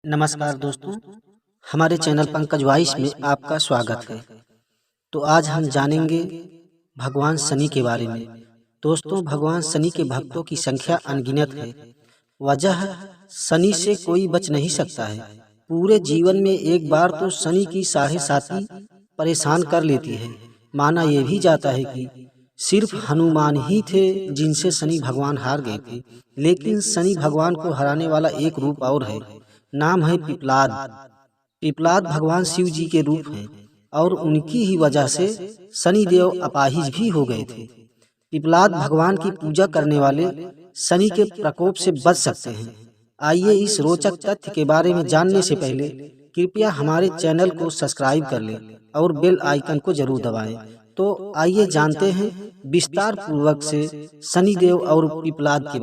नमस्कार दोस्तों, हमारे चैनल पंकज वॉइस में आपका स्वागत है। तो आज हम जानेंगे भगवान शनि के बारे में। दोस्तों, भगवान शनि के भक्तों की संख्या अनगिनत है। वजह शनि से कोई बच नहीं सकता है। पूरे जीवन में एक बार तो शनि की साढ़े साती परेशान कर लेती है। माना यह भी जाता है कि सिर्फ हनुमान ही थे जिनसे शनि भगवान हार गए थे, लेकिन शनि भगवान को हराने वाला एक रूप और है। नाम है पिपलाद। पिपलाद भगवान शिव जी के रूप हैं और उनकी ही वजह से शनि देव अपाहिज भी हो गए थे। पिपलाद भगवान की पूजा करने वाले शनि के प्रकोप से बच सकते हैं। आइए इस रोचक तथ्य के बारे में जानने से पहले कृपया हमारे चैनल को सब्सक्राइब कर लें और बेल आइकन को जरूर दबाएं। तो आइए जानते हैं विस्तार पूर्वक से शनि देव और पिपलाद के।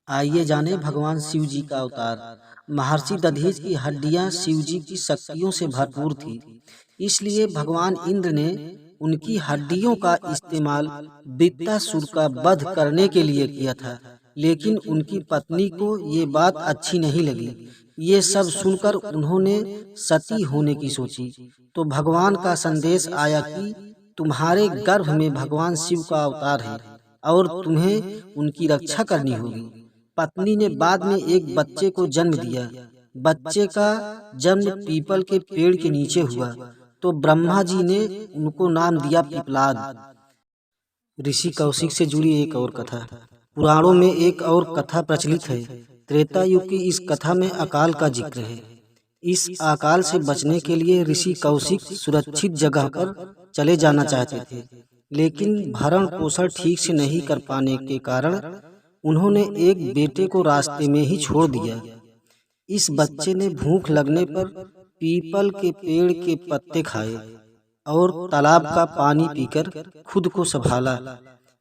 आइए जाने भगवान शिव जी का अवतार। महर्षि दधीच की हड्डियां शिव जी की शक्तियों से भरपूर थी, इसलिए भगवान इंद्र ने उनकी हड्डियों का इस्तेमाल वृत्तासुर का वध करने के लिए किया था। लेकिन उनकी पत्नी को ये बात अच्छी नहीं लगी। ये सब सुनकर उन्होंने सती होने की सोची। तो भगवान का संदेश आया कि तुम्हारे गर्भ में भगवान शिव का अवतार है और तुम्हें उनकी रक्षा करनी होगी। पत्नी ने बाद में एक बच्चे को जन्म दिया। बच्चे का जन्म पीपल के पेड़ के नीचे हुआ, तो ब्रह्मा जी ने उनको नाम दिया पिपलाद। ऋषि कौशिक से जुड़ी एक और कथा। पुराणों में एक और कथा प्रचलित है। त्रेता युग की इस कथा में अकाल का जिक्र है। इस अकाल से बचने के लिए ऋषि कौशिक सुरक्षित जगह पर चले जाना चाहते थे, लेकिन भरण पोषण ठीक से नहीं कर पाने के कारण उन्होंने एक बेटे को रास्ते में ही छोड़ दिया। इस बच्चे ने भूख लगने पर पीपल के पेड़ के पत्ते खाए और तालाब का पानी पीकर खुद को संभाला।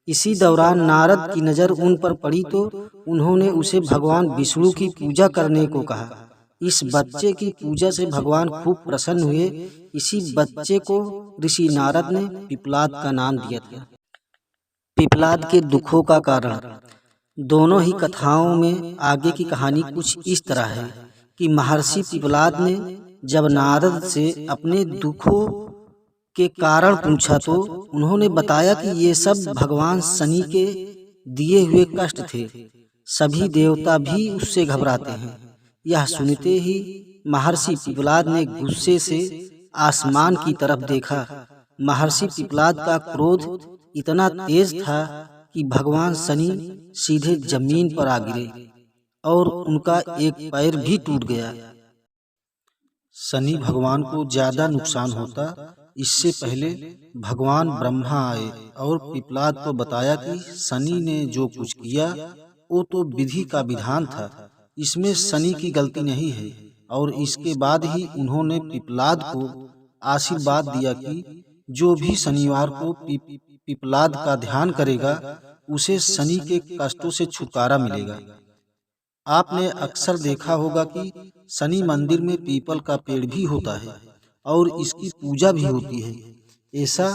इसी दौरान नारद की नजर उन पर पड़ी तो उन्होंने उसे भगवान विष्णु की पूजा करने को कहा। इस बच्चे की पूजा से भगवान खूब प्रसन्न हुए। इसी बच्चे को ऋषि नारद ने पिपलाद का नाम दिया था। पिपलाद के दुखों का कारण। दोनों ही कथाओं में आगे की कहानी कुछ इस तरह है कि महर्षि पिपलाद ने जब नारद से अपने दुखों के कारण पूछा तो उन्होंने बताया कि ये सब भगवान शनि के दिए हुए कष्ट थे। सभी देवता भी उससे घबराते हैं। यह सुनते ही महर्षि पिपलाद ने गुस्से से आसमान की तरफ देखा। महर्षि पिपलाद का क्रोध इतना तेज था कि भगवान शनि सीधे जमीन पर आ गिरे और उनका एक पैर भी टूट गया। शनि भगवान को ज्यादा नुकसान होता, इससे पहले भगवान ब्रह्मा आए और पिपलाद को बताया कि शनि ने जो कुछ किया वो तो विधि का विधान था, इसमें शनि की गलती नहीं है। और इसके बाद ही उन्होंने पिपलाद को आशीर्वाद दिया कि जो भी शनिवार को पिपलाद का ध्यान करेगा उसे शनि के कष्टों से छुटकारा मिलेगा। आपने अक्सर देखा होगा कि शनि मंदिर में पीपल का पेड़ भी होता है और इसकी पूजा भी होती है। ऐसा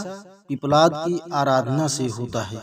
पिपलाद की आराधना से होता है।